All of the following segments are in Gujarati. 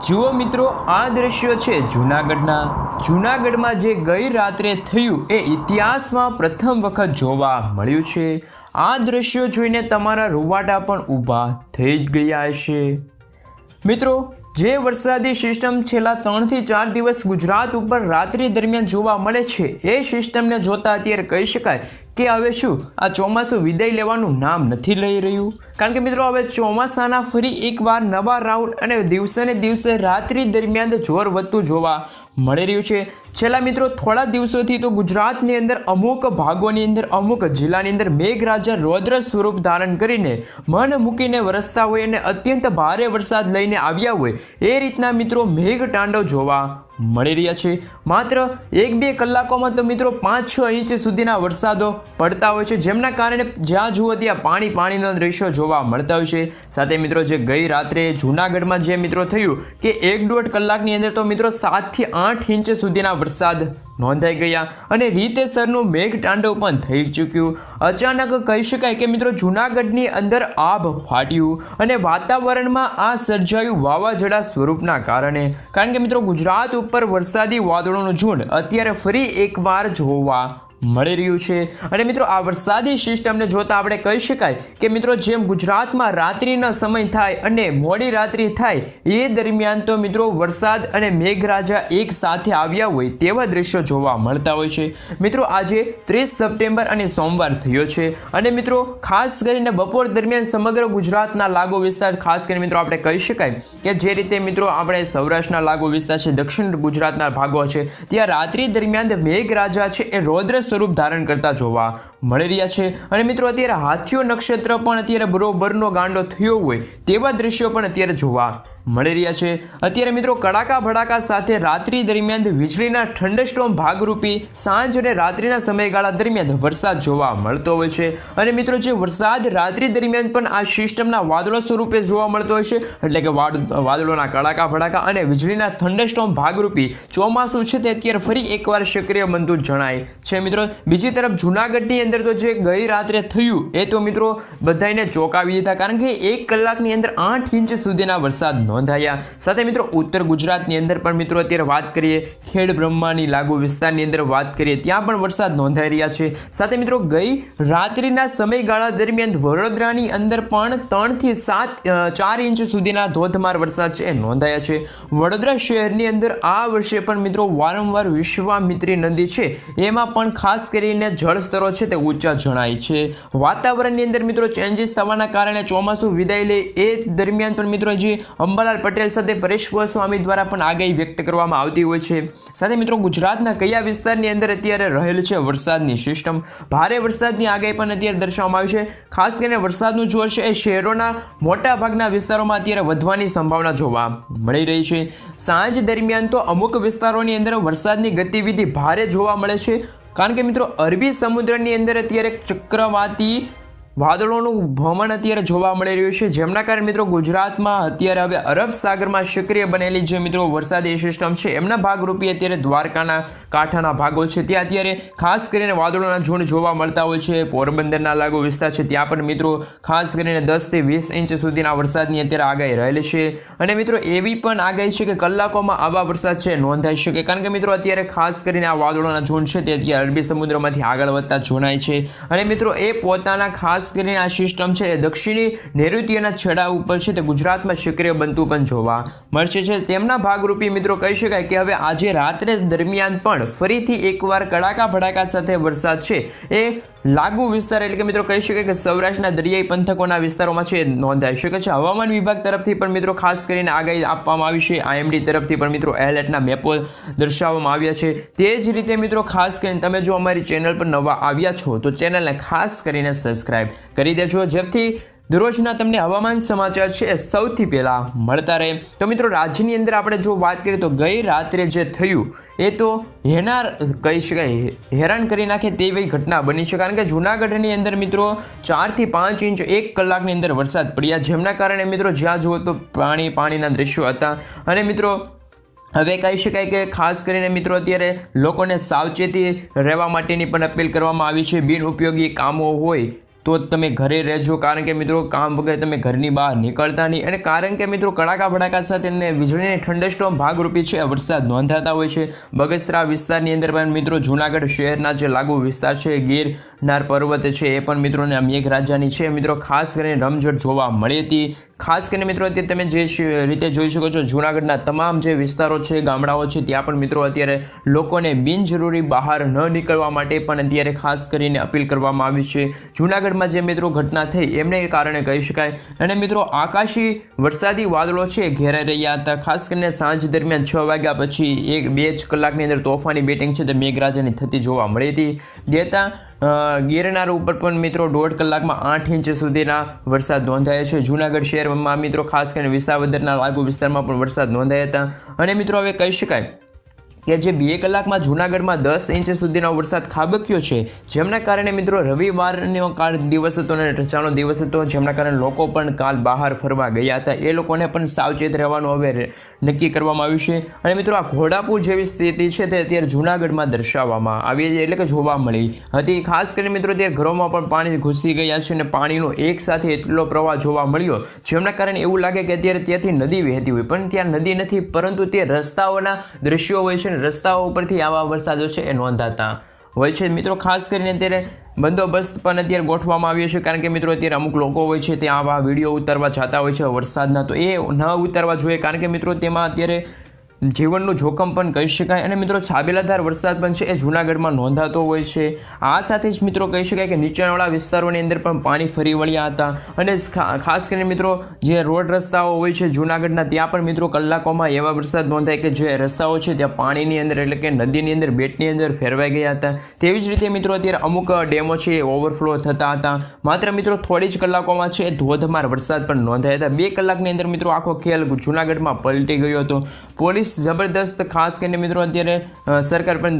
જુઓ મિત્રો, આ દ્રશ્યો છે જૂનાગઢમાં જે ગઈ રાત્રે થયું એ ઇતિહાસમાં પ્રથમ વખત જોવા મળ્યું છે। આ દ્રશ્યો જોઈને તમારા રૂવાટા પણ ઊભા થઈ જ ગયા હશે। મિત્રો, જે વરસાદી સિસ્ટમ છેલ્લા 3 થી 4 દિવસ ગુજરાત ઉપર રાત્રિ દરમિયાન જોવા મળે છે એ સિસ્ટમને જોતા અત્યારે કહી શકાય કે હવે શું આ ચોમાસું વિદાય લેવાનું નામ નથી લઈ રહ્યું। કારણ કે મિત્રો, હવે ચોમાસાના ફરી એકવાર નવા રાઉન્ડ અને દિવસે ને દિવસે રાત્રિ દરમિયાન જોર વધતું જોવા મળી રહ્યું છે। છેલ્લા મિત્રો થોડા દિવસોથી તો ગુજરાતની અંદર અમુક ભાગોની અંદર અમુક જિલ્લાની અંદર મેઘરાજા રૌદ્ર સ્વરૂપ ધારણ કરીને મન મૂકીને વરસતા હોય અને અત્યંત ભારે વરસાદ લઈને આવ્યા હોય એ રીતના મિત્રો મેઘ તાંડવ જોવા મળી રહ્યા છે। માત્ર 1-2 કલાકોમાં તો મિત્રો 5-6 ઇંચ સુધીના વરસાદો પડતા હોય છે, જેમના કારણે જ્યાં જુઓ ત્યાં પાણીના દ્રશ્યો જોવા મળતા હોય છે। સાથે મિત્રો, જે ગઈ રાત્રે જૂનાગઢમાં જે મિત્રો થયું કે 1-1.5 કલાકની અંદર તો મિત્રો 7 થી 8 ઇંચ સુધીના વરસાદ નોંધાઈ ગયા અને રીતેસરનું મેઘ તાંડવ પણ થઈ ચૂક્યું। અચાનક કહી શકાય કે મિત્રો જૂનાગઢની અંદર આભ ફાટ્યું અને વાતાવરણમાં આ સર્જાયું વાવાઝોડા સ્વરૂપના કારણે। કારણ કે મિત્રો, ગુજરાત ઉપર વરસાદી વાદળોનું ઝુંડ અત્યારે ફરી એકવાર જોવા મળી રહ્યું છે। અને મિત્રો, આ વરસાદી સિસ્ટમને જોતા આપણે કહી શકાય કે મિત્રો, જેમ ગુજરાતમાં રાત્રિનો સમય થાય અને મોડી રાત્રિ થાય એ દરમિયાન તો મિત્રો વરસાદ અને મેઘરાજા એક સાથે આવ્યા હોય તેવા દ્રશ્યો જોવા મળતા હોય છે। મિત્રો, આજે 30 સપ્ટેમ્બર અને સોમવાર થયો છે અને મિત્રો ખાસ કરીને બપોર દરમિયાન સમગ્ર ગુજરાતના લાગુ વિસ્તાર, ખાસ કરીને મિત્રો આપણે કહી શકાય કે જે રીતે મિત્રો આપણે સૌરાષ્ટ્રના લાગુ વિસ્તાર છે, દક્ષિણ ગુજરાતના ભાગો છે, ત્યાં રાત્રિ દરમિયાન મેઘરાજા છે એ રૌદ્ર સ્વરૂપ ધારણ કરતા જોવા મળી રહ્યા છે। અને મિત્રો, અત્યારે હાથીઓ નક્ષત્ર પણ અત્યારે બરોબરનો ગાંડો થયો હોય તેવા દ્રશ્યો પણ અત્યારે જોવા મળી રહ્યા છે। અત્યારે મિત્રો કડાકા ભડાકા સાથે રાત્રિ દરમિયાન વીજળીના થંડરસ્ટોર્મ ભાગરૂપી સાંજ અને રાત્રિના સમયગાળા દરમિયાન વરસાદ જોવા મળતો હોય છે। અને મિત્રો, જે વરસાદ રાત્રિ દરમિયાન પણ આ સિસ્ટમના વાદળો સ્વરૂપે જોવા મળતો હોય છે, એટલે કે વાદળોના કડાકા ભડાકા અને વીજળીના થંડરસ્ટોર્મ ભાગરૂપી ચોમાસું છે તે અત્યારે ફરી એકવાર સક્રિય બનતું જણાય છે। મિત્રો, બીજી તરફ જૂનાગઢની અંદર તો જે ગઈ રાત્રે થયું એ તો મિત્રો બધાને ચોંકાવી દીધા, કારણ કે 1 કલાકની અંદર 8 ઇંચ સુધીના વરસાદ નોંધાયા। સાથે મિત્રો ઉત્તર ગુજરાતની અંદર પણ મિત્રો અત્યારે વાત કરીએ, ખેડ બ્રહ્માની લાગુ વિસ્તારની અંદર વાત કરીએ, ત્યાં પણ વરસાદ નોંધાઈ રહ્યા છે। સાથે મિત્રો, ગઈ રાત્રિના સમયગાળા દરમિયાન વડોદરાની અંદર પણ 3 થી 4 ઇંચ સુધીના ધોધમાર વરસાદ છે નોંધાયા છે। વડોદરા શહેરની અંદર આ વર્ષે પણ મિત્રો વારંવાર વિશ્વામિત્રી નદી છે એમાં પણ ખાસ કરીને જળસ્તરો છે તે ઊંચા જણાય છે। વાતાવરણની અંદર મિત્રો ચેન્જીસ થવાના કારણે ચોમાસું વિદાય લે એ દરમિયાન પણ મિત્રો જે અંબાલાલ પટેલ સાથે પરેશ ગોસ્વામી દ્વારા પણ આગાહી વ્યક્ત કરવામાં આવતી હોય છે। સાથે મિત્રો, ગુજરાતના કયા વિસ્તારની અંદર અત્યારે રહેલ છે વરસાદની સિસ્ટમ, ભારે વરસાદની આગાહી પણ અત્યારે દર્શાવવામાં આવી છે। ખાસ કરીને વરસાદનું જોર છે એ શહેરોના મોટા ભાગના વિસ્તારોમાં અત્યારે વધવાની સંભાવના જોવા મળી રહી છે। સાંજ દરમિયાન તો અમુક વિસ્તારોની અંદર વરસાદની ગતિવિધિ ભારે જોવા મળે છે, કારણ કે મિત્રો અરબી સમુદ્રની અંદર અત્યારે ચક્રવાતી વાદળોનું ભ્રમણ અત્યારે જોવા મળી રહ્યું છે, જેમના કારણે મિત્રો ગુજરાતમાં અત્યારે હવે અરબ સાગરમાં સક્રિય બનેલી જે મિત્રો વરસાદી સિસ્ટમ છે એમના ભાગરૂપે અત્યારે દ્વારકાના કાંઠાના ભાગો છે ત્યાં અત્યારે ખાસ કરીને વાદળોના ઝુંડ જોવા મળતા હોય છે। પોરબંદરના લાગુ વિસ્તાર છે ત્યાં પણ મિત્રો ખાસ કરીને 10 થી 20 ઇંચ સુધીના વરસાદની અત્યારે આગાહી રહેલી છે। અને મિત્રો એવી પણ આગાહી છે કે કલાકોમાં આવા વરસાદ છે નોંધાઈ શકે, કારણ કે મિત્રો અત્યારે ખાસ કરીને આ વાદળોના ઝુંડ છે તે અત્યારે અરબી સમુદ્રમાંથી આગળ વધતા જોણાય છે। અને મિત્રો એ પોતાના ખાસ કરીને આ સિસ્ટમ છે એ દક્ષિણી નૈઋત્યના છેડા ઉપર છે તે ગુજરાતમાં સક્રિય બનતું પણ જોવા મળશે છે। તેમના ભાગરૂપી મિત્રો કહી શકાય કે હવે આજે રાત્રે દરમિયાન પણ ફરીથી એકવાર કડાકા ભડાકા સાથે વરસાદ છે એ લાગુ વિસ્તાર, એટલે કે મિત્રો કહી શકાય કે સૌરાષ્ટ્રના દરિયાઈ પંથકોના વિસ્તારોમાં છે નોંધાઈ શકે છે। હવામાન વિભાગ તરફથી પણ મિત્રો ખાસ કરીને આગાહી આપવામાં આવી છે, IMD તરફથી પણ મિત્રો એલર્ટના મેપો દર્શાવવામાં આવ્યા છે। તે જ રીતે મિત્રો ખાસ કરીને તમે જો અમારી ચેનલ પર નવા આવ્યા છો તો ચેનલને ખાસ કરીને સબસ્ક્રાઇબ કરી દેજો, જેથી દરરોજના તમને હવામાન સમાચાર છે એ સૌથી પહેલા મળતા રહે। તો મિત્રો રાજ્યની અંદર આપણે જો વાત કરીએ તો ગઈ રાત્રે જે થયું એ તો કહી શકાય હેરાન કરી નાખે તેવી ઘટના બની છે, કારણ કે જૂનાગઢની અંદર મિત્રો 4 થી 5 ઇંચ 1 કલાકની અંદર વરસાદ પડ્યા, જેમના કારણે મિત્રો જ્યાં જુઓ તો પાણીના દ્રશ્યો હતા। અને મિત્રો હવે કહી શકાય કે ખાસ કરીને મિત્રો અત્યારે લોકોને સાવચેતી રહેવા માટેની પણ અપીલ કરવામાં આવી છે। બિનઉપયોગી કામો હોય તો જ તમે ઘરે રહેજો, કારણ કે મિત્રો કામ વગર તમે ઘરની બહાર નીકળતા નહીં. અને કારણ કે મિત્રો કડાકા ભડાકા સાથે વીજળીની થંડરસ્ટોર્મ ભાગરૂપી છે વરસાદ નોંધાતા હોય છે. બગસરા વિસ્તારની અંદર પણ મિત્રો જૂનાગઢ શહેરના જે લાગુ વિસ્તાર છે, ગિરનાર પર્વત છે, એ પણ મિત્રોને મેઘરાજાની છે મિત્રો ખાસ કરીને રમઝટ જોવા મળી હતી. ખાસ કરીને મિત્રો અત્યારે તમે જે રીતે જોઈ શકો છો, જૂનાગઢના તમામ જે વિસ્તારો છે, ગામડાઓ છે, ત્યાં પણ મિત્રો અત્યારે લોકોને બિનજરૂરી બહાર ન નીકળવા માટે પણ અત્યારે ખાસ કરીને અપીલ કરવામાં આવી છે. જૂનાગઢમાં જે મિત્રો ઘટના થઈ એમને કારણે કહી શકાય. અને મિત્રો આકાશી વરસાદી વાદળો છે ઘેરાઈ રહ્યા હતા. ખાસ કરીને સાંજ દરમિયાન 6 વાગ્યા પછી 1-2 કલાકની અંદર તોફાની બેટિંગ છે તે મેઘરાજાની થતી જોવા મળી હતી. દેતા ગિરનાર ઉપર પણ મિત્રો 1.5 કલાકમાં 8 ઇંચ સુધીના વરસાદ નોંધાયા છે. જૂનાગઢ શહેરમાં મિત્રો ખાસ કરીને વિસાવદરના લાગુ વિસ્તારમાં પણ વરસાદ નોંધાયા હતા. અને મિત્રો હવે કહી શકાય કે જે 2 કલાકમાં જૂનાગઢમાં 10 ઇંચ સુધીનો વરસાદ ખાબક્યો છે, જેમના કારણે મિત્રો રવિવારનો દિવસ હતો અને રજાનો દિવસ હતો, જેમના કારણે લોકો પણ કાલ બહાર ફરવા ગયા હતા. એ લોકોને પણ સાવચેત રહેવાનું હવે નક્કી કરવામાં આવ્યું છે. અને મિત્રો આ ઘોડાપુર જેવી સ્થિતિ છે તે અત્યારે જૂનાગઢમાં દર્શાવવામાં આવી, એટલે કે જોવા મળી હતી. ખાસ કરીને મિત્રો ત્યારે ઘરોમાં પણ પાણી ઘૂસી ગયા છે અને પાણીનો એક સાથે એટલો પ્રવાહ જોવા મળ્યો, જેમના કારણે એવું લાગે કે અત્યારે ત્યાંથી નદી વહેતી હોય, પણ ત્યાં નદી નથી, પરંતુ તે રસ્તાઓના દ્રશ્યો હોય છે. રસ્તાઓ ઉપરથી આવા વરસાદો છે એ નોંધાતા હોય છે મિત્રો. ખાસ કરીને અત્યારે બંદોબસ્ત પણ અત્યારે ગોઠવવામાં આવ્યો છે, કારણ કે મિત્રો અત્યારે અમુક લોકો હોય છે તે આવા વિડીયો ઉતારવા જતા હોય છે વરસાદના, તો એ ન ઉતારવા જોઈએ, કારણ કે મિત્રો તેમાં અત્યારે જીવનનું જોખમ પણ કહી શકાય. અને મિત્રો છાબેલાધાર વરસાદ પણ છે એ જૂનાગઢમાં નોંધાતો હોય છે. આ સાથે જ મિત્રો કહી શકાય કે નીચાણવાળા વિસ્તારોની અંદર પણ પાણી ફરી વળ્યા હતા. અને ખાસ કરીને મિત્રો જે રોડ રસ્તાઓ હોય છે જૂનાગઢના, ત્યાં પણ મિત્રો કલાકોમાં એવા વરસાદ નોંધાય કે જે રસ્તાઓ છે ત્યાં પાણીની અંદર, એટલે કે નદીની અંદર, બેટની અંદર ફેરવાઈ ગયા હતા. તેવી જ રીતે મિત્રો અત્યારે અમુક ડેમો છે એ ઓવરફ્લો થતા હતા. માત્ર મિત્રો થોડી જ કલાકોમાં છે ધોધમાર વરસાદ પણ નોંધાયા હતા. 2 કલાકની અંદર મિત્રો આખો ખેલ જૂનાગઢમાં પલટી ગયો હતો. પોલીસ જબરદસ્ત, ખાસ કરીને મિત્રો અત્યારે સરકાર પણ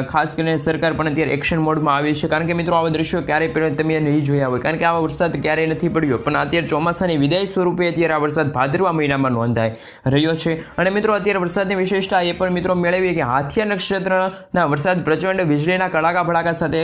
ખાસ કરીને સરકાર પણ અત્યારે એક્શન મોડમાં આવી છે, કારણ કે મિત્રો આવા દ્રશ્યો ક્યારેય તમે નહીં જોયા હોય, કારણ કે આવા વરસાદ ક્યારેય નથી પડ્યો, પણ અત્યારે ચોમાસાની વિદાય સ્વરૂપે અત્યારે આ વરસાદ ભાદરવા મહિનામાં નોંધાઈ રહ્યો છે. અને મિત્રો અત્યારે વરસાદની વિશેષતા એ પણ મિત્રો મેળવી કે હાથિયા નક્ષત્રના વરસાદ પ્રચંડ વીજળીના કડાકા ભડાકા સાથે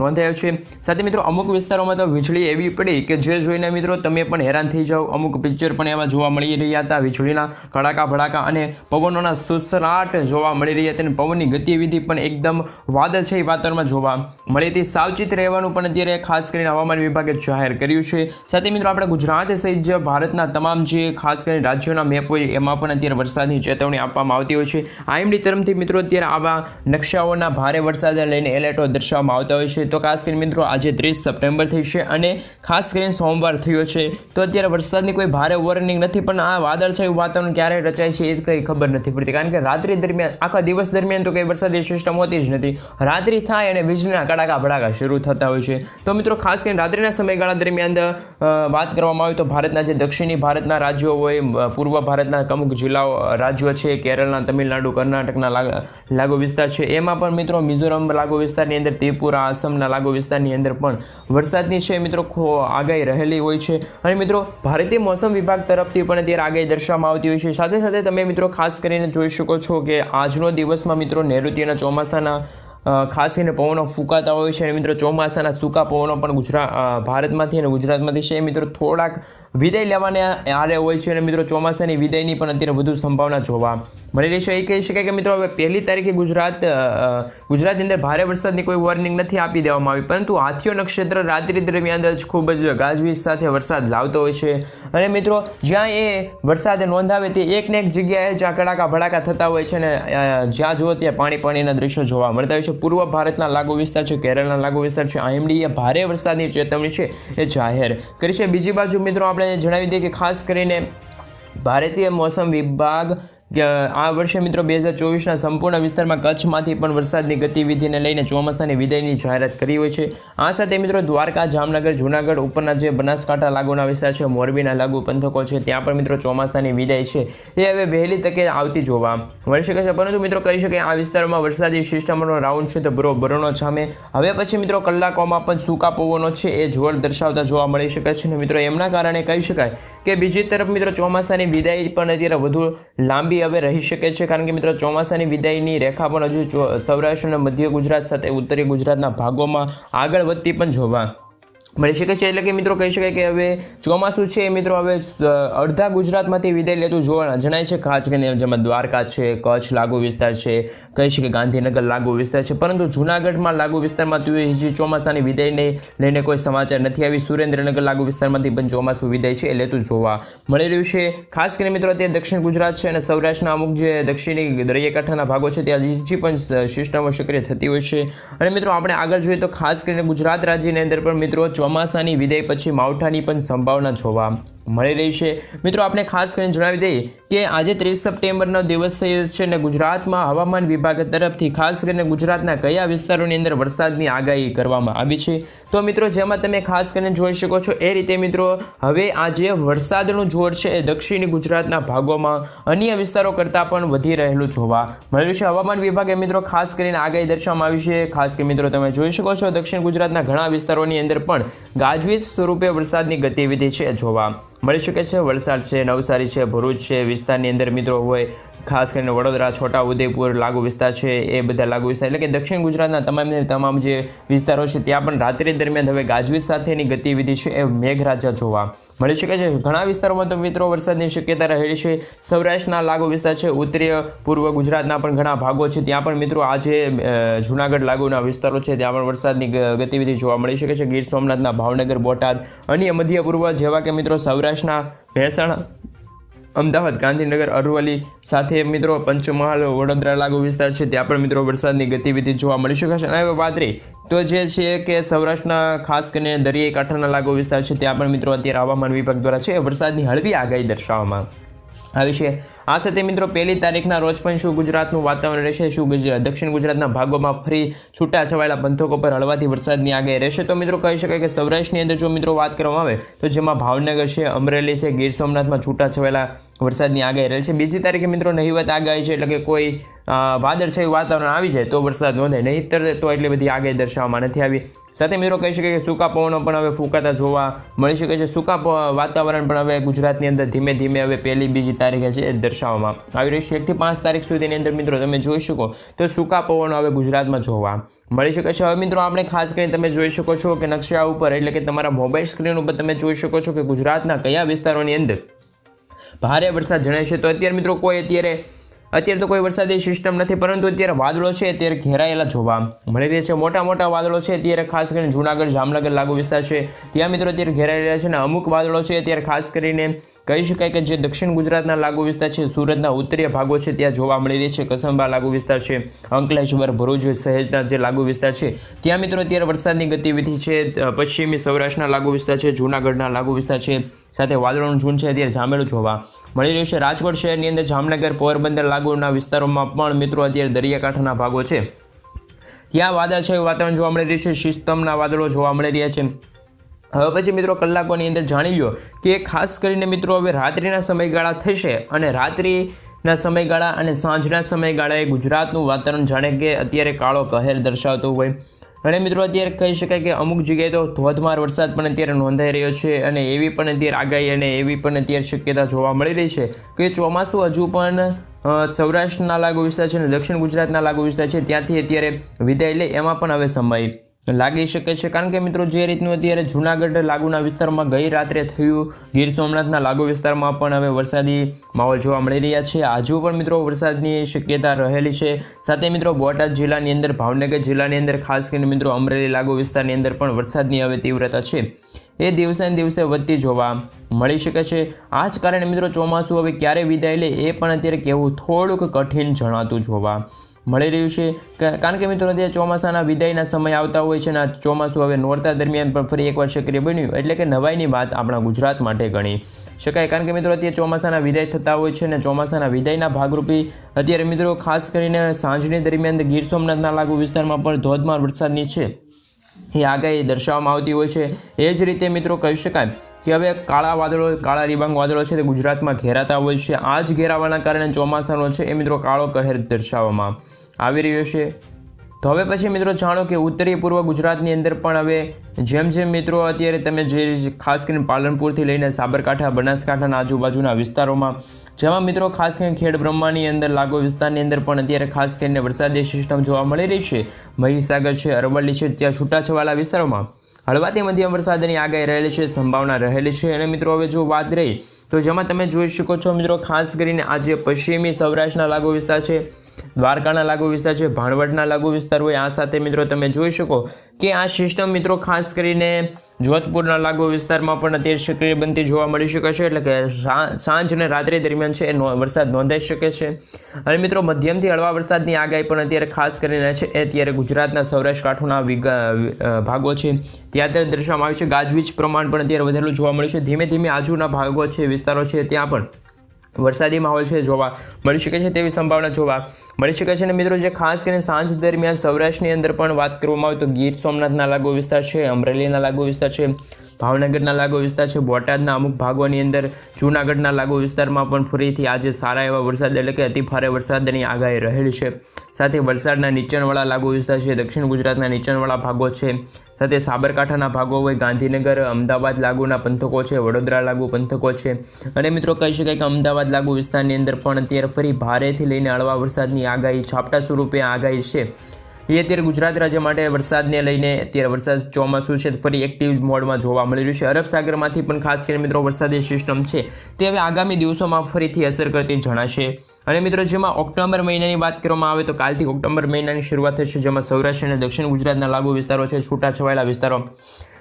નોંધાયો છે. સાથે મિત્રો અમુક વિસ્તારોમાં તો વીજળી એવી પડી કે જે જોઈને મિત્રો તમે પણ હેરાન થઈ જાઓ. અમુક પિક્ચર પણ એવા જોવા મળી રહ્યા હતા, વીજળીના કડાકા ભડાકા અને પવનોના સુસરાટ જોવા મળી રહ્યા હતા. અને પવનની ગતિવિધિ પણ એકદમ વાદળછાઈ વાતાવરણમાં જોવા મળી હતી. સાવચેત રહેવાનું પણ અત્યારે ખાસ કરીને હવામાન વિભાગે જાહેર કર્યું છે. સાથે મિત્રો આપણે ગુજરાત સહિત જે ભારતના તમામ જે ખાસ કરીને રાજ્યોના મેપ હોય એમાં પણ અત્યારે વરસાદની ચેતવણી આપવામાં આવતી હોય છે. IMD તરફથી મિત્રો અત્યારે આવા નકશાઓના ભારે વરસાદને લઈને એલર્ટો દર્શાવવામાં આવતા હોય છે. તો ખાસ કરીને મિત્રો આજે 30 સપ્ટેમ્બર થઈ છે અને ખાસ કરીને સોમવાર થયો છે, તો અત્યારે વરસાદની કોઈ ભારે વોર્નિંગ નથી, પણ આ વાદળછાયું વાતાવરણ ક્યારે રચાય છે એ કંઈ ખબર નથી પડતી, કારણ કે રાત્રિ દરમિયાન, આખા દિવસ દરમિયાન તો કંઈ વરસાદી સિસ્ટમ હોતી જ નથી. રાત્રિ થાય અને વીજળીના કડાકા ભડાકા શરૂ થતા હોય છે. તો મિત્રો ખાસ કરીને રાત્રિના સમયગાળા દરમિયાન વાત કરવામાં આવે તો ભારતના જે દક્ષિણી ભારતના રાજ્યો હોય, પૂર્વ ભારતના અમુક જિલ્લાઓ રાજ્યો છે, કેરળના, તમિલનાડુ, કર્ણાટકના લાગુ વિસ્તાર છે, એમાં પણ મિત્રો મિઝોરમ લાગુ વિસ્તારની અંદર, ત્રિપુરા, આસામના લાગુ વિસ્તારની અંદર પણ વરસાદની છે મિત્રો આગાહી રહેલી હોય છે. અને મિત્રો ભારતીય મોસમ વિભાગ તરફથી પણ અત્યારે આગાહી દર્શાવવામાં આવતી હોય છે. સાથે સાથે તમે મિત્રો ખાસ કરીને જોઈ શકો છો કે આજનો દિવસમાં મિત્રો નૈઋત્યના ચોમાસાના ખાસ કરીને પવનો ફૂંકાતા હોય છે. અને મિત્રો ચોમાસાના સૂકા પવનો પણ ભારતમાંથી અને ગુજરાતમાંથી છે મિત્રો થોડાક વિદાય લેવાને આરે હોય છે. અને મિત્રો ચોમાસાની વિદાયની પણ અત્યારે વધુ સંભાવના જોવા મળી રહી છે. એ કહી શકાય કે મિત્રો હવે 1 તારીખે ગુજરાતની અંદર ભારે વરસાદની કોઈ વોર્નિંગ નથી આપી દેવામાં આવી, પરંતુ હાથીઓ નક્ષત્ર રાત્રિ દરમિયાન જ ખૂબ જ ગાજવીજ સાથે વરસાદ લાવતો હોય છે. અને મિત્રો જ્યાં એ વરસાદ નોંધાવે તે એક ને એક જગ્યાએ જ્યાં કડાકા ભડાકા થતા હોય છે ને જ્યાં જુઓ ત્યાં પાણીના દ્રશ્યો જોવા મળતા હોય છે. પૂર્વ ભારતના લાગુ વિસ્તાર છે, કેરળના લાગુ વિસ્તાર છે, IMD એ ભારે વરસાદની ચેતવણી છે એ જાહેર કરી છે. બીજી બાજુ મિત્રો આપણે જણાવી દઈએ કે ખાસ કરીને ભારતીય મોસમ વિભાગ આ વર્ષે મિત્રો 2024ના સંપૂર્ણ વિસ્તારમાં કચ્છમાંથી પણ વરસાદની ગતિવિધિને લઈને ચોમાસાની વિદાયની જાહેરાત કરી હોય છે. આ સાથે મિત્રો દ્વારકા, જામનગર, જૂનાગઢ ઉપરના જે બનાસકાંઠા લાગુના વિસ્તાર છે, મોરબીના લાગુ પંથકો છે, ત્યાં પણ મિત્રો ચોમાસાની વિદાય છે એ હવે વહેલી તકે આવતી જોવા મળી શકે છે. પરંતુ મિત્રો કહી શકાય આ વિસ્તારમાં વરસાદી સિસ્ટમનો રાઉન્ડ છે તો બરોબરનો જામે. હવે પછી મિત્રો કલાકોમાં પણ સૂકા પવનો છે એ જોર દર્શાવતા જોવા મળી શકે છે. અને મિત્રો એમના કારણે કહી શકાય કે બીજી તરફ મિત્રો ચોમાસાની વિદાય પણ અત્યારે વધુ લાંબી હવે રહી શકે છે, કારણ કે મિત્રો ચોમાસાની વિદાયની રેખા પણ હજુ સૌરાષ્ટ્ર અને મધ્ય ગુજરાત સાથે ઉત્તરીય ગુજરાતના ભાગોમાં આગળ વધતી પણ જોવા મળી શકે છે। એટલે કે મિત્રો કહી શકાય કે હવે ચોમાસું છે એ મિત્રો હવે અડધા ગુજરાતમાંથી વિદાય લેતું જોવા જણાય છે, ખાસ કરીને જેમાં દ્વારકા છે, કચ્છ લાગુ વિસ્તાર છે, કહી શકે ગાંધીનગર લાગુ વિસ્તાર છે, પરંતુ જૂનાગઢમાં લાગુ વિસ્તારમાં તો હજી ચોમાસાની વિદાયને લઈને કોઈ સમાચાર નથી આવી। સુરેન્દ્રનગર લાગુ વિસ્તારમાંથી પણ ચોમાસું વિદાય છે એ લેતું જોવા મળી રહ્યું છે। ખાસ કરીને મિત્રો અત્યારે દક્ષિણ ગુજરાત છે અને સૌરાષ્ટ્રના અમુક જે દક્ષિણી દરિયાકાંઠાના ભાગો છે ત્યાં હજી પણ સિસ્ટમો સક્રિય થતી હોય છે। અને મિત્રો આપણે આગળ જોઈએ તો ખાસ કરીને ગુજરાત રાજ્યની અંદર પણ મિત્રો ચોમાસાની વિદાય પછી માવઠાની પણ સંભાવના જોવા મળી રહી છે। મિત્રો આપણે ખાસ કરીને જણાવી દઈએ કે આજે 30 સપ્ટેમ્બરનો દિવસ છે અને ગુજરાતમાં હવામાન વિભાગ તરફથી ખાસ કરીને ગુજરાતના કયા વિસ્તારોની અંદર વરસાદની આગાહી કરવામાં આવી છે, તો મિત્રો જેમાં તમે ખાસ કરીને જોઈ શકો છો એ રીતે મિત્રો હવે આજે વરસાદનું જોર છે એ દક્ષિણી ગુજરાતના ભાગોમાં અન્ય વિસ્તારો કરતાં પણ વધી રહેલું જોવા મળ્યું છે। હવામાન વિભાગે મિત્રો ખાસ કરીને આગાહી દર્શાવવામાં આવી છે। ખાસ કરીને મિત્રો તમે જોઈ શકો છો દક્ષિણ ગુજરાતના ઘણા વિસ્તારોની અંદર પણ ગાજવીજ સ્વરૂપે વરસાદની ગતિવિધિ છે જોવા મળી શકે છે। વલસાડ છે, નવસારી છે, ભરૂચ છે વિસ્તારની અંદર મિત્રો હોય, ખાસ કરીને વડોદરા, છોટા ઉદેપુર લાગુ વિસ્તાર છે એ બધા લાગુ વિસ્તાર એટલે કે દક્ષિણ ગુજરાતના તમામ જે વિસ્તારો છે ત્યાં પણ રાત્રિ દરમિયાન હવે ગાજવીજ સાથેની ગતિવિધિ છે એ મેઘરાજા જોવા મળી શકે છે। ઘણા વિસ્તારોમાં તો મિત્રો વરસાદની શક્યતા રહેલી છે। સૌરાષ્ટ્રના લાગુ વિસ્તાર છે, ઉત્તરીય પૂર્વ ગુજરાતના પણ ઘણા ભાગો છે ત્યાં પણ મિત્રો આજે જૂનાગઢ લાગુના વિસ્તારો છે ત્યાં પણ વરસાદની ગતિવિધિ જોવા મળી શકે છે। ગીર સોમનાથના ભાવનગર, બોટાદ, અન્ય મધ્ય પૂર્વ જેવા કે મિત્રો સૌરાષ્ટ્રના મહેસાણા, અમદાવાદ, ગાંધીનગર, અરવલ્લી સાથે મિત્રો પંચમહાલ, વડોદરા લાગુ વિસ્તાર છે ત્યાં પણ મિત્રો વરસાદની ગતિવિધિ જોવા મળી શકે છે। અને હવે વાત રહી તો જે છે કે સૌરાષ્ટ્રના ખાસ કરીને દરિયાઈ કાંઠાના લાગુ વિસ્તાર છે ત્યાં પણ મિત્રો અત્યારે હવામાન વિભાગ દ્વારા છે વરસાદની હળવી આગાહી દર્શાવવામાં આવી છે। આ સાથે મિત્રો 1 તારીખના રોજ પણ શું ગુજરાતનું વાતાવરણ રહેશે, શું દક્ષિણ ગુજરાતના ભાગોમાં ફરી છૂટાછવાયેલા પંથકો પર હળવાથી વરસાદની આગાહી રહેશે, તો મિત્રો કહી શકાય કે સૌરાષ્ટ્રની અંદર જો મિત્રો વાત કરવામાં આવે તો જેમાં ભાવનગર છે, અમરેલી છે, ગીર સોમનાથમાં છૂટાછવાયેલા વરસાદની આગાહી રહે છે। 2 તારીખે મિત્રો નહિવત આગાહી છે, એટલે કે કોઈ વાદળછાયું વાતાવરણ આવી જાય તો વરસાદ નોંધાય, નહીંતર તો એટલી બધી આગાહી દર્શાવવામાં નથી આવી। સાથે મિત્રો કહી શકાય કે સૂકા પવનો પણ હવે ફૂંકાતા જોવા મળી શકે છે। સૂકા વાતાવરણ પણ હવે ગુજરાતની અંદર ધીમે ધીમે હવે 1-2 તારીખે છે દર્શાવવામાં આવી રહ્યું છે। 1 થી 5 તારીખ સુધીની અંદર મિત્રો તમે જોઈ શકો તો સૂકા પવનો હવે ગુજરાતમાં જોવા મળી શકે છે। હવે મિત્રો આપણે ખાસ કરીને તમે જોઈ શકો છો કે નકશા ઉપર એટલે કે તમારા મોબાઈલ સ્ક્રીન ઉપર તમે જોઈ શકો છો કે ગુજરાતના કયા વિસ્તારોની અંદર ભારે વરસાદ જણાય છે। તો અત્યારે મિત્રો અત્યારે તો કોઈ વરસાદી સિસ્ટમ નથી, પરંતુ અત્યારે વાદળો છે અત્યારે ઘેરાયેલા જોવા મળી રહ્યા છે। મોટા મોટા વાદળો છે અત્યારે ખાસ કરીને જૂનાગઢ, જામનગર લાગુ વિસ્તાર છે ત્યાં મિત્રો અત્યારે ઘેરાયેલા છે, અને અમુક વાદળો છે અત્યારે ખાસ કરીને કહી શકાય કે જે દક્ષિણ ગુજરાતના લાગુ વિસ્તાર છે, સુરતના ઉત્તરીય ભાગો છે ત્યાં જોવા મળી રહી છે। કસબા લાગુ વિસ્તાર છે, અંકલેશ્વર, ભરૂચ સહેજના જે લાગુ વિસ્તાર છે ત્યાં મિત્રો અત્યારે વરસાદની ગતિવિધિ છે। પશ્ચિમી સૌરાષ્ટ્રના લાગુ વિસ્તાર છે, જૂનાગઢના લાગુ વિસ્તાર છે સાથે વાદળોનું ઝુંડ છે અત્યારે જામેલું જોવા મળી રહ્યું છે। રાજકોટ શહેરની અંદર જામનગર, પોરબંદર લાગુના વિસ્તારોમાં પણ મિત્રો અત્યારે દરિયાકાંઠાના ભાગો છે ત્યાં વાદળછાયું વાતાવરણ જોવા મળી રહ્યું છે, સિસ્ટમના વાદળો જોવા મળી રહ્યા છે। હવે પછી મિત્રો કલાકોની અંદર જાણી લો કે ખાસ કરીને મિત્રો હવે રાત્રિના સમયગાળા થશે અને રાત્રિના સમયગાળા અને સાંજના સમયગાળાએ ગુજરાતનું વાતાવરણ જાણે કે અત્યારે કાળો કહેર દર્શાવતું હોય, અને મિત્રો અત્યારે કહી શકાય કે અમુક જગ્યાએ તો ધોધમાર વરસાદ પણ અત્યારે નોંધાઈ રહ્યો છે, અને એવી પણ અત્યારે આગાહી અને એવી પણ અત્યારે શક્યતા જોવા મળી રહી છે કે ચોમાસું હજુ પણ સૌરાષ્ટ્રના લાગુ વિસ્તાર છે અને દક્ષિણ ગુજરાતના લાગુ વિસ્તાર છે ત્યાંથી અત્યારે વિદાય લે એમાં પણ હવે સમય લાગી શકે છે। કારણ કે મિત્રો જે રીતનું અત્યારે જૂનાગઢ લાગુના વિસ્તારમાં ગઈ રાત્રે થયું, ગીર સોમનાથના લાગુ વિસ્તારમાં પણ હવે વરસાદી માહોલ જોવા મળી રહ્યા છે। હજુ પણ મિત્રો વરસાદની શક્યતા રહેલી છે। સાથે મિત્રો બોટાદ જિલ્લાની અંદર, ભાવનગર જિલ્લાની અંદર, ખાસ કરીને મિત્રો અમરેલી લાગુ વિસ્તારની અંદર પણ વરસાદની હવે તીવ્રતા છે એ દિવસે ને દિવસે વધતી જોવા મળી શકે છે। આ જ કારણે મિત્રો ચોમાસું હવે ક્યારે વિદાય લે એ પણ અત્યારે કહેવું થોડુંક કઠિન જણાતું જોવા મળી રહ્યું છે। કારણ કે મિત્રો અત્યારે ચોમાસાના વિદાયના સમય આવતા હોય છે, અને ચોમાસું હવે નોરતા દરમિયાન પણ ફરી એકવાર સક્રિય બન્યું, એટલે કે નવાઈની વાત આપણા ગુજરાત માટે ગણી શકાય। કારણ કે મિત્રો અત્યારે ચોમાસાના વિદાય થતા હોય છે, અને ચોમાસાના વિદાયના ભાગરૂપી અત્યારે મિત્રો ખાસ કરીને સાંજની દરમિયાન ગીર સોમનાથના લાગુ વિસ્તારમાં પણ ધોધમાર વરસાદની છે એ આગાહી દર્શાવવામાં આવતી હોય છે। એ જ રીતે મિત્રો કહી શકાય કે હવે કાળા ડિબાંગ વાદળો છે તે ગુજરાતમાં ઘેરાતા હોય છે। આ જ ઘેરાવાના કારણે ચોમાસાનો છે એ મિત્રો કાળો કહેર દર્શાવવામાં આવી રહ્યો છે। તો હવે પછી મિત્રો જાણો કે ઉત્તરી પૂર્વ ગુજરાતની અંદર પણ હવે જેમ જેમ મિત્રો અત્યારે તમે જે ખાસ કરીને પાલનપુરથી લઈને સાબરકાંઠા, બનાસકાંઠાના આજુબાજુના વિસ્તારોમાં, જેમાં મિત્રો ખાસ કરીને ખેડ બ્રહ્માની અંદર લાગુ વિસ્તારની અંદર પણ અત્યારે ખાસ કરીને વરસાદી સિસ્ટમ જોવા મળી રહી છે। મહીસાગર છે, અરવલ્લી છે, ત્યાં છૂટાછવાયેલા વિસ્તારોમાં હળવાથી મધ્યમ વરસાદની આગાહી રહેલી છે, સંભાવના રહેલી છે। અને મિત્રો હવે જો વાત રહી તો જેમાં તમે જોઈ શકો છો મિત્રો, ખાસ કરીને આજે પશ્ચિમી સૌરાષ્ટ્રના લાગુ વિસ્તાર છે, દ્વારકાના લાગુ વિસ્તાર છે, ભાણવડના લાગુ વિસ્તાર હોય। આ સાથે મિત્રો તમે જોઈ શકો કે આ સિસ્ટમ મિત્રો ખાસ કરીને જોધપુરના લાગુ વિસ્તારમાં પણ અત્યારે સક્રિય બનતી જોવા મળી શકે છે, એટલે કે સાંજ અને રાત્રિ દરમિયાન છે એ વરસાદ નોંધાઈ શકે છે। અને મિત્રો મધ્યમથી હળવા વરસાદની આગાહી પણ અત્યારે ખાસ કરીને છે એ અત્યારે ગુજરાતના સૌરાષ્ટ્ર કાંઠોના ભાગો છે ત્યાં અત્યારે દર્શાવવામાં આવ્યું છે। ગાજવીજ પ્રમાણ પણ અત્યારે વધેલું જોવા મળ્યું છે। ધીમે ધીમે આજુના ભાગો છે, વિસ્તારો છે, ત્યાં પણ વરસાદી માહોલ છે જોવા મળી શકે છે તેવી સંભાવના જોવા મળી શકે છે। અને મિત્રો જે ખાસ કરીને સાંજ દરમિયાન સૌરાષ્ટ્રની અંદર પણ વાત કરવામાં આવે તો ગીર સોમનાથના લાગુ વિસ્તાર છે, અમરેલીના લાગુ વિસ્તાર છે, ભાવનગરના લાગુ વિસ્તાર છે, બોટાદના અમુક ભાગોની અંદર, જૂનાગઢના લાગુ વિસ્તારમાં પણ ફરીથી આજે સારા એવા વરસાદ એટલે કે અતિ ભારે વરસાદની આગાહી રહેલી છે। સાથે વલસાડના નીચાણવાળા લાગુ વિસ્તાર છે, દક્ષિણ ગુજરાતના નીચાણવાળા ભાગો છે, સાથે સાબરકાંઠાના ભાગો હોય, ગાંધીનગર અમદાવાદ લાગુના પંથકો છે, વડોદરા લાગુ પંથકો છે। અને મિત્રો કહી શકાય કે અમદાવાદ લાગુ વિસ્તારની અંદર પણ અત્યારે ફરી ભારેથી લઈને હળવા વરસાદની આગાહી ઝાપટા સ્વરૂપે આગાહી છે એ અત્યારે ગુજરાત રાજ્ય માટે વરસાદને લઈને અત્યારે વરસાદ ચોમાસું છે ફરી એક્ટિવ મોડમાં જોવા મળી રહ્યું છે। અરબ સાગરમાંથી પણ ખાસ કરીને મિત્રો વરસાદી સિસ્ટમ છે તે હવે આગામી દિવસોમાં ફરીથી અસર કરતી જણાશે। અને મિત્રો જેમાં ઓક્ટોબર મહિનાની વાત કરવામાં આવે તો કાલથી ઓક્ટોબર મહિનાની શરૂઆત થશે, જેમાં સૌરાષ્ટ્ર અને દક્ષિણ ગુજરાતના લાગુ વિસ્તારો છે, છૂટાછવાયેલા વિસ્તારો,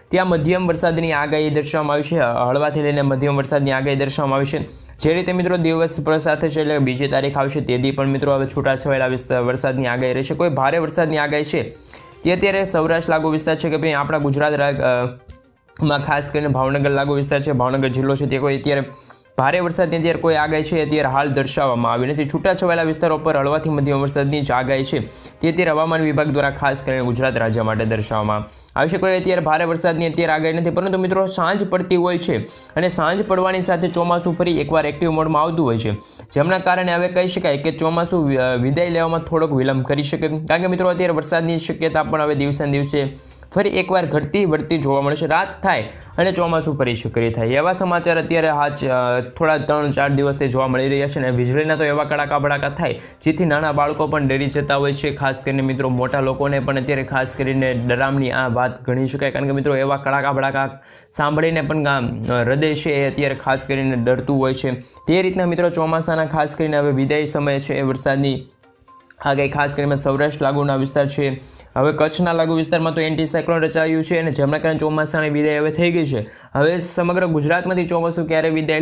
ત્યાં મધ્યમ વરસાદની આગાહી દર્શાવવામાં આવી છે। હળવાથી લઈને મધ્યમ વરસાદની આગાહી દર્શાવવામાં આવી છે। જે રીતે મિત્રો દિવસ સાથે છે એટલે બીજી તારીખ આવશે તેથી પણ મિત્રો હવે છૂટાછવાયેલા વરસાદની આગાહી રહેશે। કોઈ ભારે વરસાદની આગાહી છે તે અત્યારે સૌરાષ્ટ્ર લાગુ વિસ્તાર છે કે ભાઈ આપણા ગુજરાત માં ખાસ કરીને ભાવનગર લાગુ વિસ્તાર છે, ભાવનગર જિલ્લો છે, તે કોઈ અત્યારે ભારે વરસાદની અત્યારે કોઈ આગાહી છે અત્યારે હાલ દર્શાવવામાં આવી નથી। છૂટાછવાયેલા વિસ્તારો પર હળવાથી મધ્યમ વરસાદની જ આગાહી છે તે અત્યારે હવામાન વિભાગ દ્વારા ખાસ કરીને ગુજરાત રાજ્ય માટે દર્શાવવામાં આવી છે। કોઈ અત્યારે ભારે વરસાદની અત્યારે આગાહી નથી, પરંતુ મિત્રો સાંજ પડતી હોય છે અને સાંજ પડવાની સાથે ચોમાસું ફરી એકવાર એક્ટિવ મોડમાં આવતું હોય છે, જેમના કારણે હવે કહી શકાય કે ચોમાસું વિદાય લેવામાં થોડોક વિલંબ કરી શકે, કારણ કે મિત્રો અત્યારે વરસાદની શક્યતા પણ હવે દિવસે ને દિવસે ફરી એકવાર ઘટતી વળતી જોવા મળે છે। રાત થાય અને ચોમાસું ફરી સક્રિય થાય એવા સમાચાર અત્યારે થોડા 3-4 દિવસથી જોવા મળી રહ્યા છે। અને વીજળીના તો એવા કડાકા ભડાકા થાય જેથી નાના બાળકો પણ ડરી જતા હોય છે, ખાસ કરીને મિત્રો મોટા લોકોને પણ અત્યારે ખાસ કરીને ડરામણી આ વાત ગણી શકાય, કારણ કે મિત્રો એવા કડાકા ભડાકા સાંભળીને પણ હૃદય છે એ અત્યારે ખાસ કરીને ડરતું હોય છે। તે રીતના મિત્રો ચોમાસાના ખાસ કરીને હવે વિદાય સમય છે એ વરસાદની આગાહી ખાસ કરીને સૌરાષ્ટ્ર લાગુના વિસ્તાર છે, હવે કચ્છના લાગુ વિસ્તારમાં તો એન્ટી સાયક્લોન રચાયું છે અને જેમના કારણે ચોમાસાની વિદાય હવે થઈ ગઈ છે। હવે સમગ્ર ગુજરાતમાંથી ચોમાસું ક્યારે વિદાય